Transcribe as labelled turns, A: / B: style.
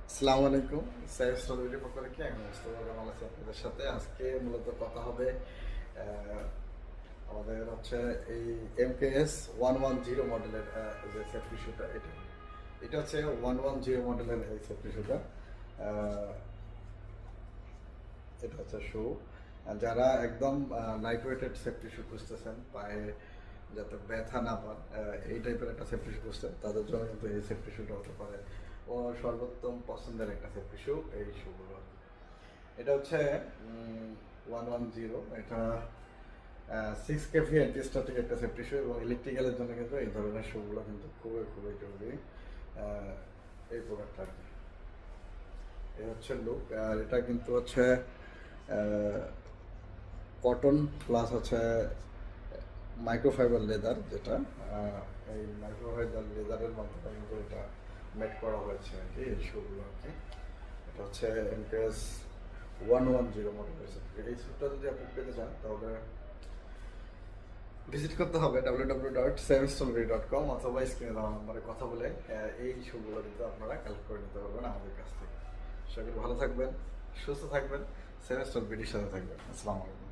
A: আসসালামু আলাইকুম। সাইফ স্ট্রবেরির পক্ষ থেকে আমি মোস্তফা কামাল আছি আপনাদের সাথে। আজকে মূলত কথা হবে আমাদের হচ্ছে এই MKS 110 মডেলের যে সেফটি শুটা এটা হচ্ছে 110 মডেলের এই সেফটি শুটা। এটা হচ্ছে শু যারা একদম লাইট ওয়েটেড সেফটি শু খুঁজতেছেন, পায়ে যাতে ব্যথা না পান, এই টাইপের একটা সেফটি শু খুঁজতেন, তাদের জন্য কিন্তু এই সেফটি শুটা হতে পারে ও সর্বোত্তম পছন্দের একটা সেফটি শু এই শুগুলো। এটা হচ্ছে 110, এটা 6 kV অ্যান্টি-স্ট্যাটিক একটা সেফটি শু এবং ইলেকট্রিক্যালের জন্য কিন্তু এই ধরনের শুগুলো কিন্তু খুবই খুবই জরুরি এই প্রোডাক্টটা আর কি। এই হচ্ছে লুক। আর এটা কিন্তু হচ্ছে কটন প্লাস হচ্ছে মাইক্রোফাইবার লেদার, যেটা এই মাইক্রোফাইবার লেদারের মাধ্যমে কিন্তু এটা মেড করা হয়েছে আর কি এই শুগুলো আর কি। এটা হচ্ছে MKS 110 মডেল হয়েছে। এই স্যুটটা যদি আপনি পেতে চান তাহলে ভিজিট করতে হবে www.savestolvery.com অথবা স্ক্রিনে দেওয়া নম্বরে কথা বলে এই শুগুলো কিন্তু আপনারা কালেক্ট করে নিতে পারবেন আমাদের কাছ থেকে। সকলে ভালো থাকবেন, সুস্থ থাকবেন, সেভেস্টলভেরির সাথে থাকবেন। আসসালামু আলাইকুম।